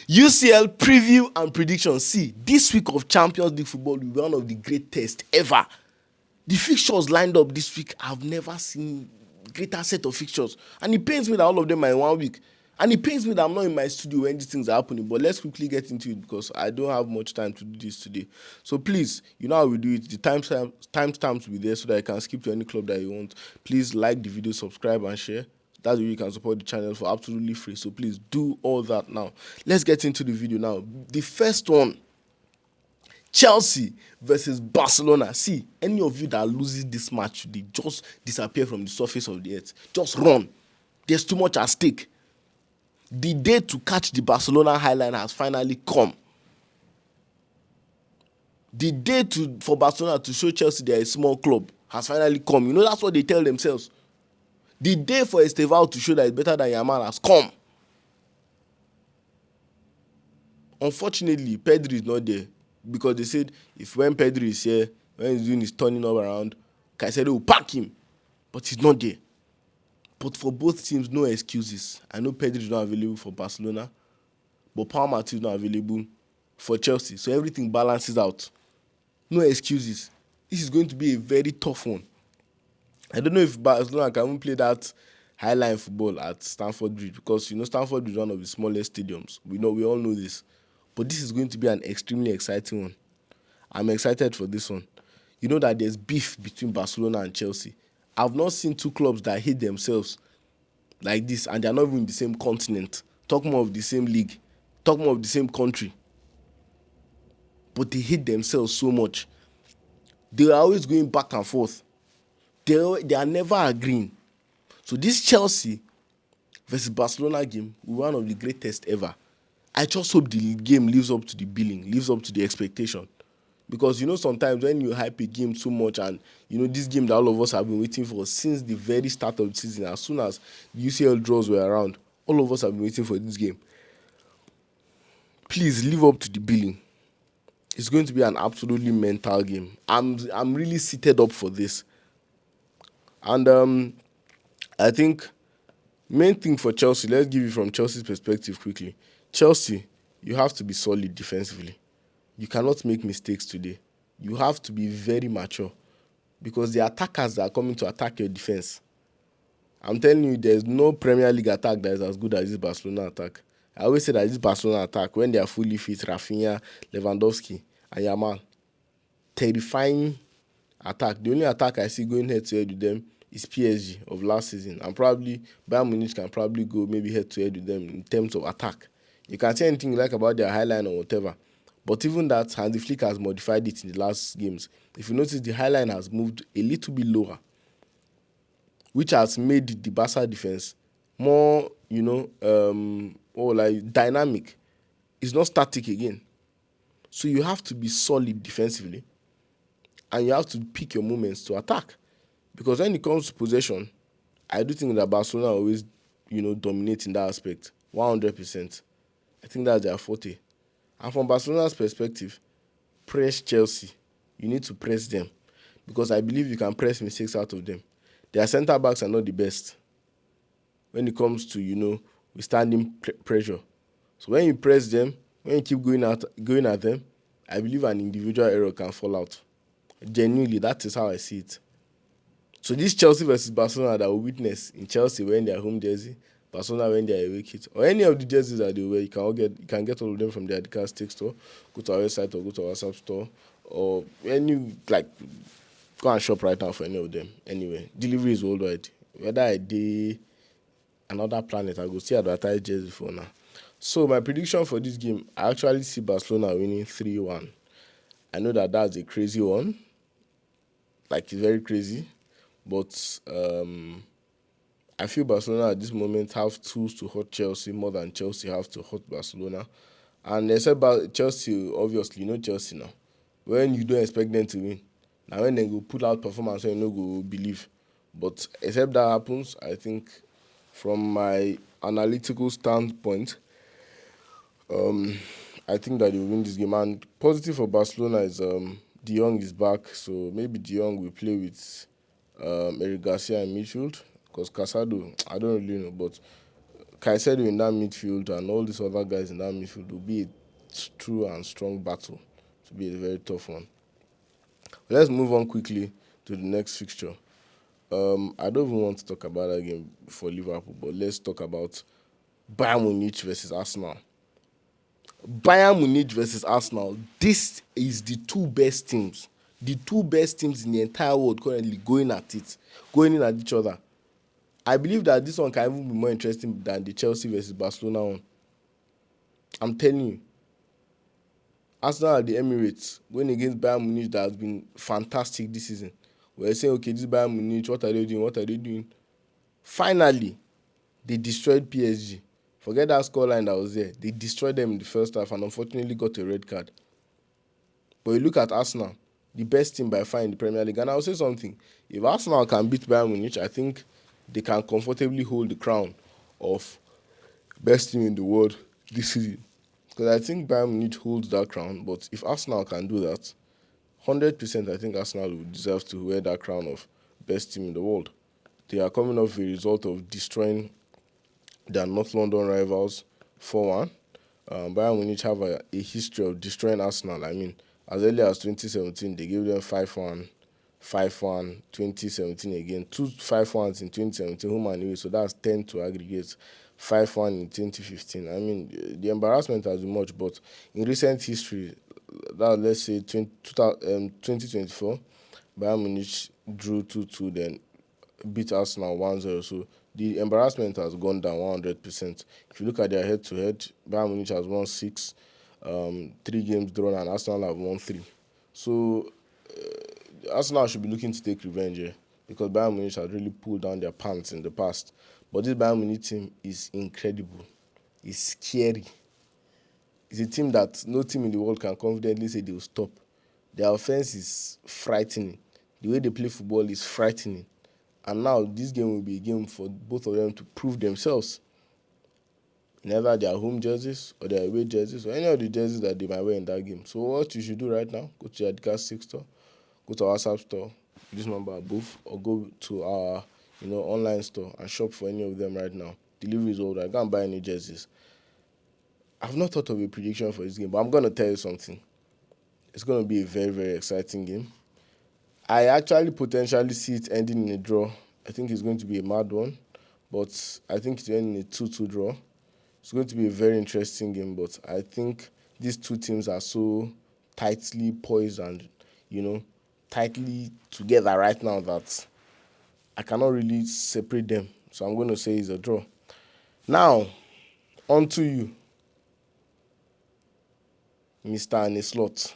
UCL preview and prediction. See, this week of Champions League football will be one of the greatest ever. The fixtures lined up this week, I've never seen greater set of fixtures. And it pains me that all of them are in 1 week. And it pains me that I'm not in my studio when these things are happening. But let's quickly get into it because I don't have much time to do this today. So please, you know how we do it. The timestamps will be there so that you can skip to any club that you want. Please like the video, subscribe and share. That's the way you can support the channel for absolutely free. So please do all that now. Let's get into the video now. The first one, Chelsea versus Barcelona. See, any of you that loses this match, they just disappear from the surface of the earth. Just run. There's too much at stake. The day to catch the Barcelona Highline has finally come. The day for Barcelona to show Chelsea they're a small club has finally come. You know, that's what they tell themselves. The day for Estevao to show that it's better than Yamal has come. Unfortunately, Pedri is not there because they said if when Pedri is here, when he's doing his turning up around, Caicedo will pack him. But he's not there. But for both teams, no excuses. I know Pedri is not available for Barcelona, but Palmer is not available for Chelsea. So everything balances out. No excuses. This is going to be a very tough one. I don't know if Barcelona can even play that Highline football at Stamford Bridge because, you know, Stamford Bridge is one of the smallest stadiums. We all know this. But this is going to be an extremely exciting one. I'm excited for this one. You know that there's beef between Barcelona and Chelsea. I've not seen two clubs that hate themselves like this, and they're not even in the same continent. Talk more of the same league. Talk more of the same country. But they hate themselves so much. They are always going back and forth. They are never agreeing. So this Chelsea versus Barcelona game will be one of the greatest ever. I just hope the game lives up to the billing, lives up to the expectation. Because, you know, sometimes when you hype a game so much and, you know, this game that all of us have been waiting for since the very start of the season, as soon as the UCL draws were around, all of us have been waiting for this game. Please live up to the billing. It's going to be an absolutely mental game. I'm really seated up for this. And I think main thing for Chelsea, let's give you from Chelsea's perspective quickly. Chelsea, you have to be solid defensively. You cannot make mistakes today. You have to be very mature because the attackers that are coming to attack your defense. I'm telling you, there's no Premier League attack that is as good as this Barcelona attack. I always say that this Barcelona attack, when they are fully fit, Rafinha, Lewandowski, and Yamal, terrifying attack. The only attack I see going head-to-head with them is PSG of last season. And probably Bayern Munich can probably go maybe head-to-head with them in terms of attack. You can say anything you like about their Highline or whatever. But even that, Hansi Flick has modified it in the last games. If you notice, the Highline has moved a little bit lower, which has made the Barca defense more, you know, dynamic. It's not static again. So you have to be solid defensively, and you have to pick your moments to attack. Because when it comes to possession, I do think that Barcelona always, you know, dominate in that aspect, 100%. I think that's their forte. And from Barcelona's perspective, press Chelsea. You need to press them because I believe you can press mistakes out of them. Their centre-backs are not the best when it comes to, you know, withstanding pressure. So when you press them, when you keep going at them, I believe an individual error can fall out. Genuinely, that is how I see it. So this Chelsea versus Barcelona that we witness in Chelsea wearing their home jersey, Barcelona wearing their away kit, or any of the jerseys that they wear, you can get all of them from the Adidas Stick store. Go to our website or go to our WhatsApp store, or go and shop right now for any of them. Anyway, delivery is worldwide. Whether I did another planet, I go see advertise jersey for now. So my prediction for this game, I actually see Barcelona winning 3-1. I know that that's a crazy one. Like, it's very crazy. But I feel Barcelona at this moment have tools to hurt Chelsea more than Chelsea have to hurt Barcelona. And except Chelsea, obviously, you know Chelsea now. When you don't expect them to win, now when they go pull out performance, you know go believe. But except that happens, I think from my analytical standpoint, I think that they will win this game. And positive for Barcelona is De Jong is back, so maybe De Jong will play with Eric Garcia in midfield because Casado, I don't really know, but Caicedo in that midfield and all these other guys in that midfield will be a true and strong battle. To be a very tough one. Let's move on quickly to the next fixture. I don't even want to talk about that game for Liverpool, but let's talk about Bayern Munich versus Arsenal. Bayern Munich versus Arsenal. This is the two best teams. The two best teams in the entire world currently going at it, going in at each other. I believe that this one can even be more interesting than the Chelsea versus Barcelona one. I'm telling you. Arsenal at the Emirates going against Bayern Munich that has been fantastic this season. We're saying, okay, this Bayern Munich, what are they doing? What are they doing? Finally, they destroyed PSG. Forget that scoreline that was there. They destroyed them in the first half and unfortunately got a red card. But you look at Arsenal, the best team by far in the Premier League. And I'll say something. If Arsenal can beat Bayern Munich, I think they can comfortably hold the crown of best team in the world this season. Because I think Bayern Munich holds that crown. But if Arsenal can do that, 100% I think Arsenal would deserve to wear that crown of best team in the world. They are coming off a result of destroying their North London rivals 4-1. Bayern Munich have a history of destroying Arsenal. I mean, as early as 2017, they gave them 5-1, 5-1, 2017 again. Two 5-1s in 2017, home and away, so that's 10 to aggregate. 5-1 in 2015. I mean, the embarrassment has been much, but in recent history, that let's say 2024, Bayern Munich drew 2-2, then beat Arsenal 1-0. So the embarrassment has gone down 100%. If you look at their head-to-head, Bayern Munich has won 6, 3 games drawn, and Arsenal have won 3. So Arsenal should be looking to take revenge here because Bayern Munich has really pulled down their pants in the past. But this Bayern Munich team is incredible. It's scary. It's a team that no team in the world can confidently say they will stop. Their offense is frightening. The way they play football is frightening. And now this game will be a game for both of them to prove themselves in either their home jerseys or their away jerseys or any of the jerseys that they might wear in that game. So what you should do right now, go to your Adidas 6 store, go to our WhatsApp store, this number above, or go to our online store and shop for any of them right now. Delivery is all right. Go and buy any jerseys. I've not thought of a prediction for this game, but I'm going to tell you something. It's going to be a very, very exciting game. I actually potentially see it ending in a draw. I think it's going to be a mad one, but I think it's ending in a 2-2 draw. It's going to be a very interesting game, but I think these two teams are so tightly poised and, tightly together right now that I cannot really separate them. So I'm going to say it's a draw. Now, on to you, Mr. Aneslot.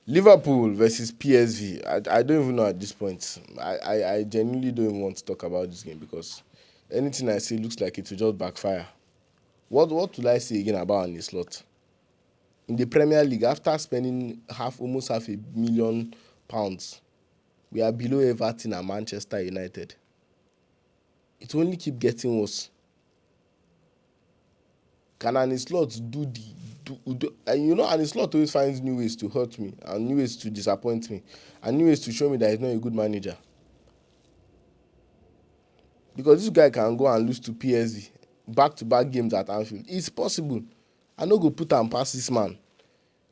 Liverpool versus PSV. I don't even know at this point. I genuinely don't even want to talk about this game because anything I say looks like it will just backfire. What will I say again about Aneslot? In the Premier League, after spending almost £500,000, we are below Everton and Manchester United. It will only keep getting worse. Can Aneslot Aneslot always finds new ways to hurt me and new ways to disappoint me and new ways to show me that he's not a good manager. Because this guy can go and lose to PSV back-to-back games at Anfield. It's possible. I no go put am past this man.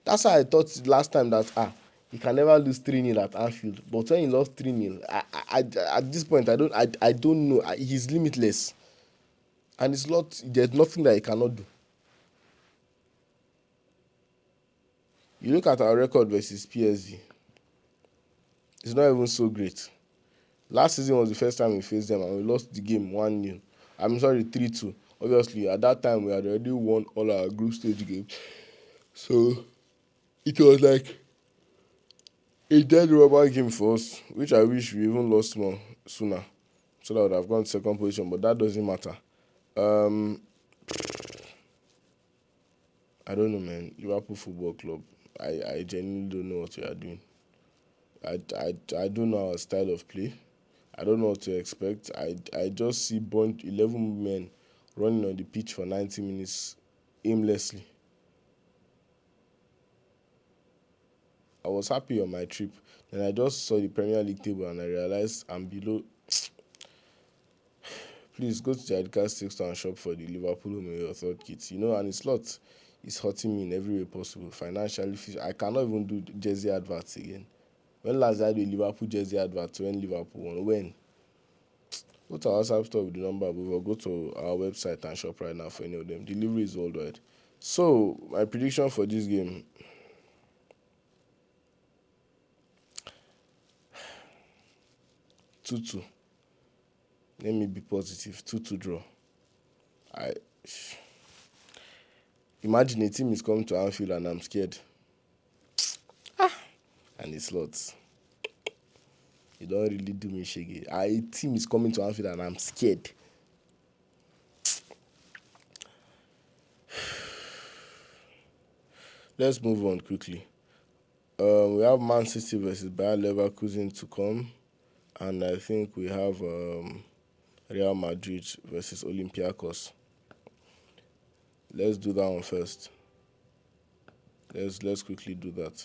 That's how I thought last time that he can never lose 3-0 at Anfield. But when he lost 3-0, at this point I don't know. He's limitless. And there's nothing that he cannot do. You look at our record versus PSV, it's not even so great. Last season was the first time we faced them and we lost the game 1-0. I'm sorry, 3-2. Obviously, at that time we had already won all our group stage games. So it was like a dead rubber game for us, which I wish we even lost more sooner. So that would have gone to second position, but that doesn't matter. I don't know, man. Liverpool Football Club. I genuinely don't know what we are doing. I don't know our style of play. I don't know what to expect. I just see 11 men running on the pitch for 90 minutes aimlessly. I was happy on my trip. Then I just saw the Premier League table and I realized I'm below Please go to the Adidas Steak Store and shop for the Liverpool home away or third kit. And it's lot. It's hurting me in every way possible. Financially, I cannot even do jersey adverts again. When last I did Liverpool jersey adverts when Liverpool won? When? Go to our WhatsApp store with the number above or go to our website and shop right now for any of them. Delivery is worldwide. So, my prediction for this game 2-2. Let me be positive. 2-2 draw. I Imagine a team is coming to Anfield and I'm scared. And it's lots. You don't really do me shaggy. A team is coming to Anfield and I'm scared. Let's move on quickly. We have Man City versus Bayer Leverkusen to come, and I think we have Real Madrid versus Olympiacos. Let's do that one first. Let's quickly do that.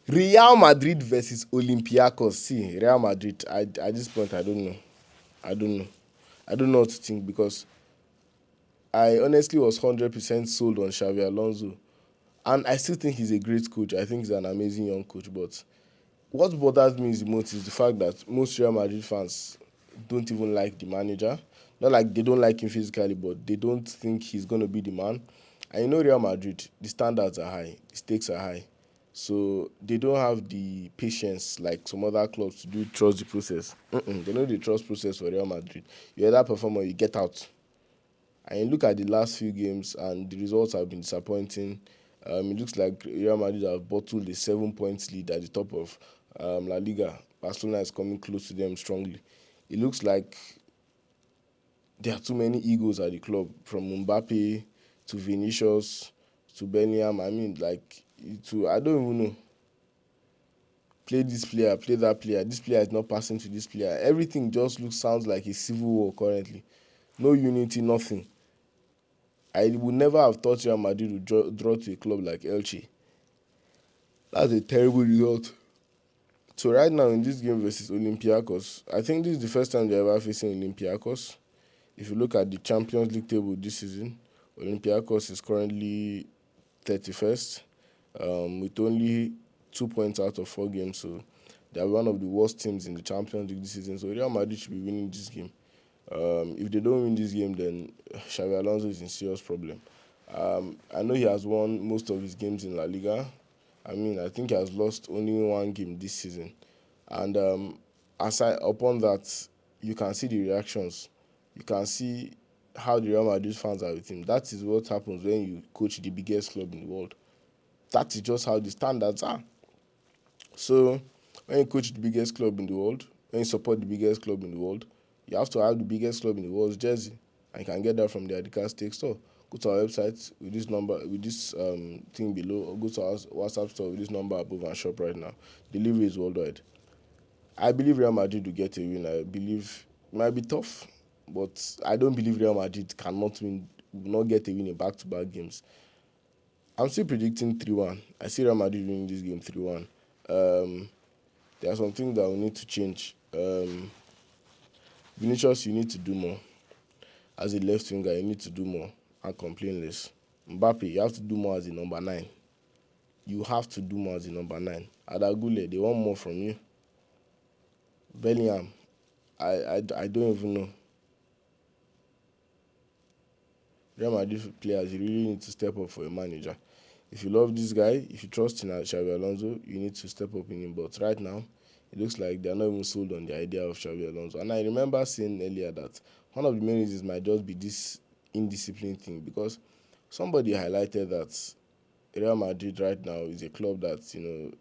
Real Madrid versus Olympiacos. See, Real Madrid. At this point, I don't know. I don't know what to think because I honestly was 100% sold on Xavi Alonso, and I still think he's a great coach. I think he's an amazing young coach, but what bothers me the most is the fact that most Real Madrid fans don't even like the manager. Not like they don't like him physically, but they don't think he's going to be the man. And Real Madrid, the standards are high, the stakes are high. So they don't have the patience like some other clubs to trust the process. They know the trust process for Real Madrid. You either perform or you get out. And you look at the last few games and the results have been disappointing. It looks like Real Madrid have bottled a 7 points lead at the top of La Liga. Barcelona is coming close to them strongly. It looks like there are too many egos at the club, from Mbappe to Vinicius to Bellingham. I don't even know. Play this player, play that player. This player is not passing to this player. Everything just sounds like a civil war currently. No unity, nothing. I would never have thought Real Madrid would draw to a club like Elche. That's a terrible result. So right now in this game versus Olympiacos, I think this is the first time they're ever facing Olympiacos. If you look at the Champions League table this season, Olympiacos is currently 31st with only 2 points out of 4 games. So they are one of the worst teams in the Champions League this season. So Real Madrid should be winning this game. If they don't win this game, then Xavi Alonso is in serious problem. I know he has won most of his games in La Liga. I think he has lost only 1 game this season. And aside upon that, you can see the reactions. You can see how the Real Madrid fans are with him. That is what happens when you coach the biggest club in the world. That is just how the standards are. So when you coach the biggest club in the world, when you support the biggest club in the world, you have to have the biggest club in the world's jersey. And you can get that from the Adidas Steak Store. Go to our website with this number, with this thing below, or go to our WhatsApp store with this number above and shop right now. Delivery is worldwide. I believe Real Madrid will get a win. I believe it might be tough, but I don't believe Real Madrid cannot win, will not get a win in back-to-back games. I'm still predicting 3-1. I see Real Madrid winning this game 3-1. There are some things that will need to change. Vinicius, you need to do more. As a left winger, you need to do more and complain less. Mbappe, you have to do more as a number 9. You have to do more as a number 9. Adagule, they want more from you. Bellingham, I don't even know. Real Madrid players, you really need to step up for a manager. If you love this guy, if you trust in Xavi Alonso, you need to step up in him. But right now, it looks like they're not even sold on the idea of Xavi Alonso. And I remember saying earlier that one of the main reasons might just be this indiscipline thing, because somebody highlighted that Real Madrid right now is a club that,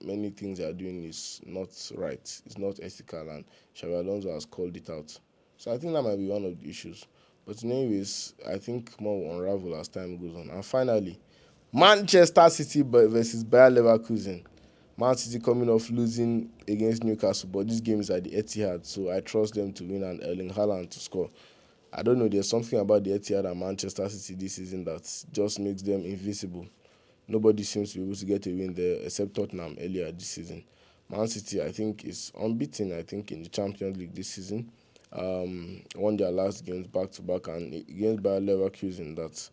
many things they are doing is not right. It's not ethical, and Xavi Alonso has called it out. So I think that might be one of the issues. But anyways, I think more will unravel as time goes on. And finally, Manchester City versus Bayer Leverkusen. Man City coming off losing against Newcastle, but this game is at the Etihad, so I trust them to win and Erling Haaland to score. I don't know, there's something about the Etihad and Manchester City this season that just makes them invisible. Nobody seems to be able to get a win there except Tottenham earlier this season. Man City, I think, is unbeaten, in the Champions League this season. won their last games back to back, and against Bayer Leverkusen, that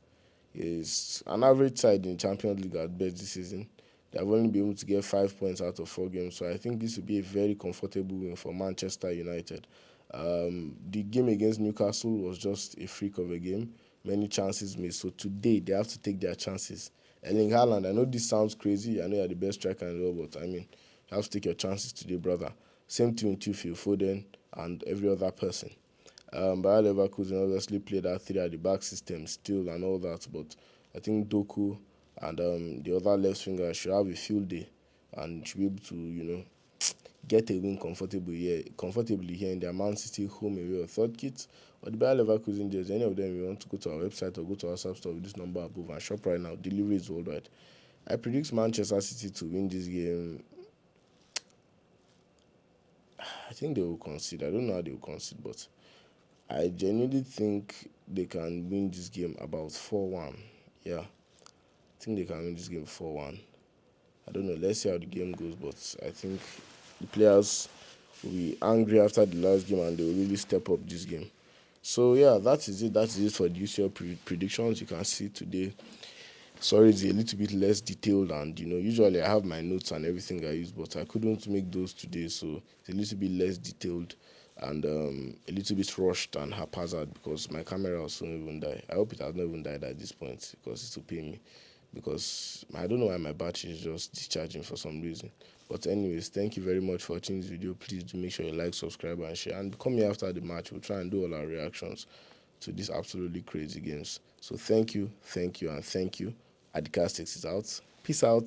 is an average side in the Champions League at best this season. They have only been able to get 5 points out of 4 games, so I think this will be a very comfortable win for Manchester United. The game against Newcastle was just a freak of a game, many chances missed. So today they have to take their chances. Erling Haaland, I know this sounds crazy. I know you're the best striker in the world, but I mean, you have to take your chances today, brother. Same thing with you, Phil Foden, and every other person. Bayer Leverkusen obviously played that three at the back system still and all that, but I think Doku and the other left winger should have a field day and should be able to, get a win comfortably here in their Man City home away or third kit. Or the Bayer Leverkusen jersey, any of them, you want to go to our website or go to our sub store with this number above and shop right now. Delivery is worldwide. I predict Manchester City to win this game. I think they will concede. I don't know how they will concede, but I genuinely think they can win this game about 4-1. Yeah, I think they can win this game 4-1. I don't know. Let's see how the game goes, but I think the players will be angry after the last game and they will really step up this game. So yeah, that is it. That is it for the UCL predictions. You can see today. Sorry, it's a little bit less detailed, and usually I have my notes and everything I use, but I couldn't make those today, so it's a little bit less detailed and a little bit rushed and haphazard because my camera also even died. I hope it has not even died at this point because it will pay me, because I don't know why my battery is just discharging for some reason. But anyways, thank you very much for watching this video. Please do make sure you like, subscribe, and share. And come here after the match. We'll try and do all our reactions to these absolutely crazy games. So thank you, and thank you. Adicast takes it out. Peace out.